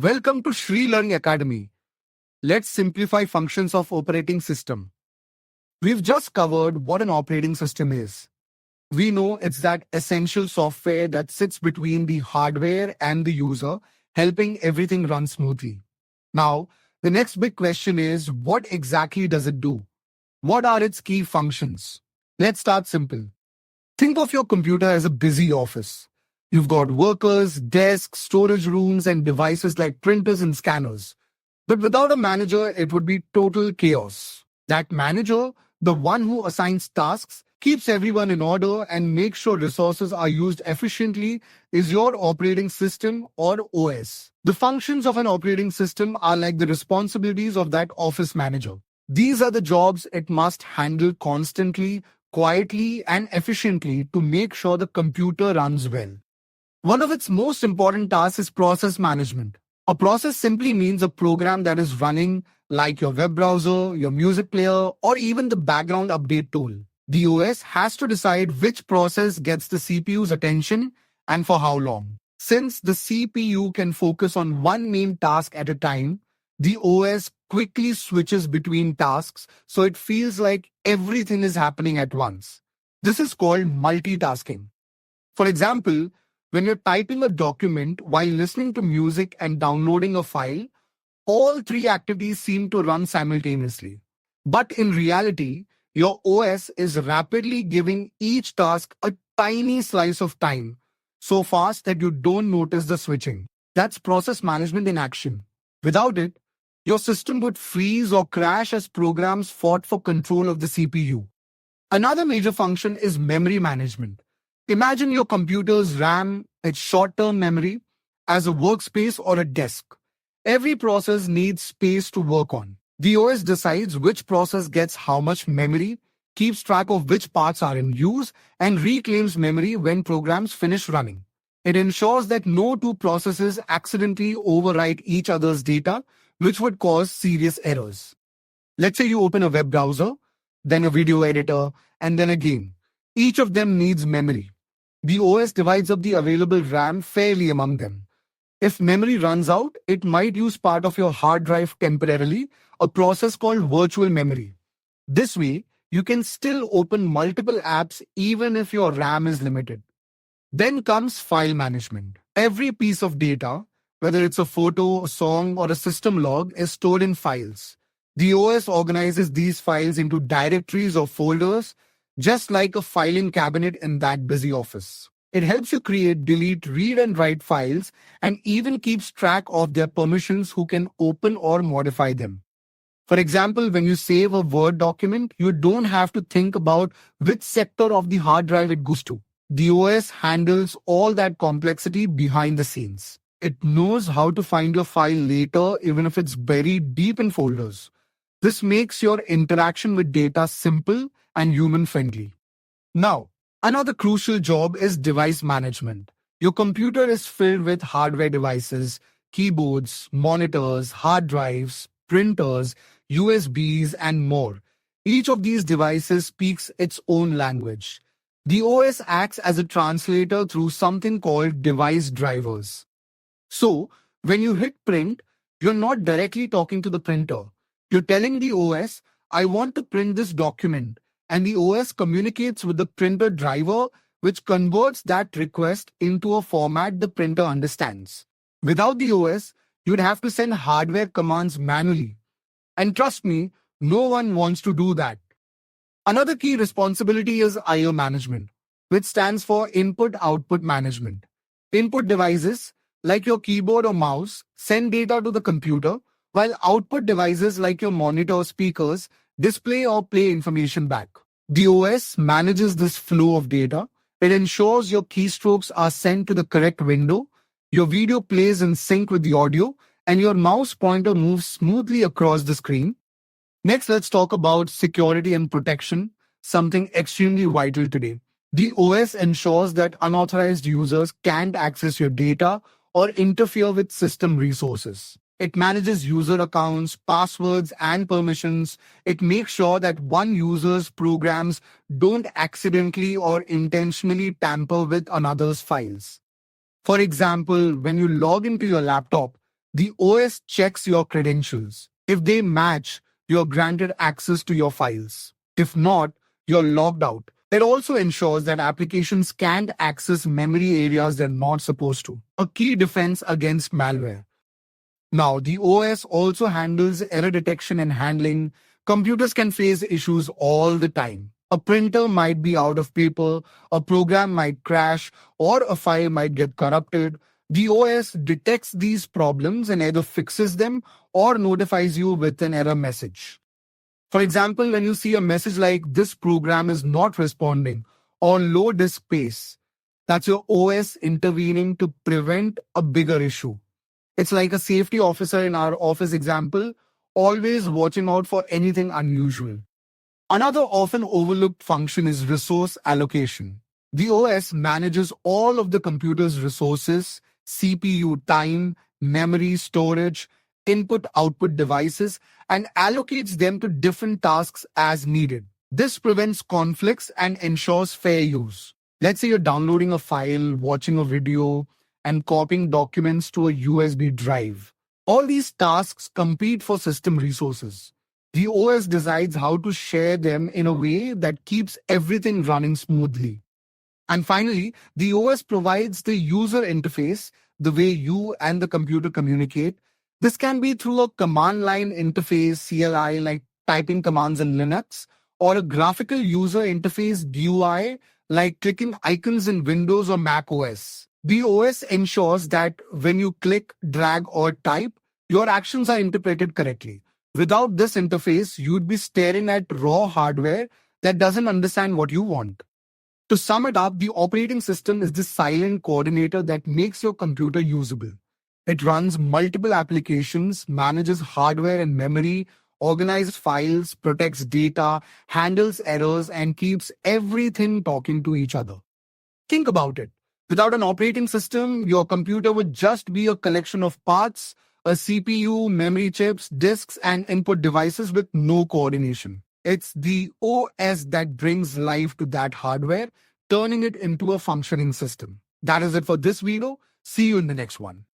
Welcome to Shri Learning Academy. Let's simplify functions of operating system. We've just covered what an operating system is. We know it's that essential software that sits between the hardware and the user, helping everything run smoothly. Now, the next big question is, what exactly does it do? What are its key functions? Let's start simple. Think of your computer as a busy office. You've got workers, desks, storage rooms, and devices like printers and scanners. But without a manager, it would be total chaos. That manager, the one who assigns tasks, keeps everyone in order, and makes sure resources are used efficiently, is your operating system or OS. The functions of an operating system are like the responsibilities of that office manager. These are the jobs it must handle constantly, quietly, and efficiently to make sure the computer runs well. One of its most important tasks is process management. A process simply means a program that is running like your web browser, your music player, or even the background update tool. The OS has to decide which process gets the CPU's attention and for how long. Since the CPU can focus on one main task at a time, the OS quickly switches between tasks so it feels like everything is happening at once. This is called multitasking. For example, when you're typing a document while listening to music and downloading a file, all three activities seem to run simultaneously. But in reality, your OS is rapidly giving each task a tiny slice of time, so fast that you don't notice the switching. That's process management in action. Without it, your system would freeze or crash as programs fought for control of the CPU. Another major function is memory management. Imagine your computer's RAM, its short-term memory, as a workspace or a desk. Every process needs space to work on. The OS decides which process gets how much memory, keeps track of which parts are in use, and reclaims memory when programs finish running. It ensures that no two processes accidentally overwrite each other's data, which would cause serious errors. Let's say you open a web browser, then a video editor, and then a game. Each of them needs memory. The OS divides up the available RAM fairly among them. If memory runs out, it might use part of your hard drive temporarily, a process called virtual memory. This way, you can still open multiple apps even if your RAM is limited. Then comes file management. Every piece of data, whether it's a photo, a song, or a system log, is stored in files. The OS organizes these files into directories or folders, just like a filing cabinet in that busy office. It helps you create, delete, read, and write files, and even keeps track of their permissions who can open or modify them. For example, when you save a Word document, you don't have to think about which sector of the hard drive it goes to. The OS handles all that complexity behind the scenes. It knows how to find your file later, even if it's buried deep in folders. This makes your interaction with data simple and human-friendly. Now, another crucial job is device management. Your computer is filled with hardware devices, keyboards, monitors, hard drives, printers, USBs, and more. Each of these devices speaks its own language. The OS acts as a translator through something called device drivers. So, when you hit print, you're not directly talking to the printer. You're telling the OS, I want to print this document, and the OS communicates with the printer driver, which converts that request into a format the printer understands. Without the OS, you'd have to send hardware commands manually. And trust me, no one wants to do that. Another key responsibility is I/O management, which stands for input-output management. Input devices, like your keyboard or mouse, send data to the computer, while output devices like your monitor or speakers display or play information back. The OS manages this flow of data. It ensures your keystrokes are sent to the correct window, your video plays in sync with the audio, and your mouse pointer moves smoothly across the screen. Next, let's talk about security and protection, something extremely vital today. The OS ensures that unauthorized users can't access your data or interfere with system resources. It manages user accounts, passwords, and permissions. It makes sure that one user's programs don't accidentally or intentionally tamper with another's files. For example, when you log into your laptop, The OS checks your credentials. If they match, you're granted access to your files. If not, you're logged out. It also ensures that applications can't access memory areas they're not supposed to. A key defense against malware. Now, the OS also handles error detection and handling. Computers can face issues all the time. A printer might be out of paper, a program might crash, or a file might get corrupted. The OS detects these problems and either fixes them or notifies you with an error message. For example, when you see a message like this program is not responding or low disk space, that's your OS intervening to prevent a bigger issue. It's like a safety officer in our office example, always watching out for anything unusual. Another often overlooked function is resource allocation. The OS manages all of the computer's resources, CPU time, memory, storage, input-output devices, and allocates them to different tasks as needed. This prevents conflicts and ensures fair use. Let's say you're downloading a file, watching a video, and copying documents to a USB drive. All these tasks compete for system resources. The OS decides how to share them in a way that keeps everything running smoothly. And finally, the OS provides the user interface, the way you and the computer communicate. This can be through a command line interface, CLI, like typing commands in Linux, or a graphical user interface, GUI, like clicking icons in Windows or Mac OS. The OS ensures that when you click, drag, or type, your actions are interpreted correctly. Without this interface, you'd be staring at raw hardware that doesn't understand what you want. To sum it up, the operating system is the silent coordinator that makes your computer usable. It runs multiple applications, manages hardware and memory, organizes files, protects data, handles errors, and keeps everything talking to each other. Think about it. Without an operating system, your computer would just be a collection of parts, a CPU, memory chips, disks, and input devices with no coordination. It's the OS that brings life to that hardware, turning it into a functioning system. That is it for this video. See you in the next one.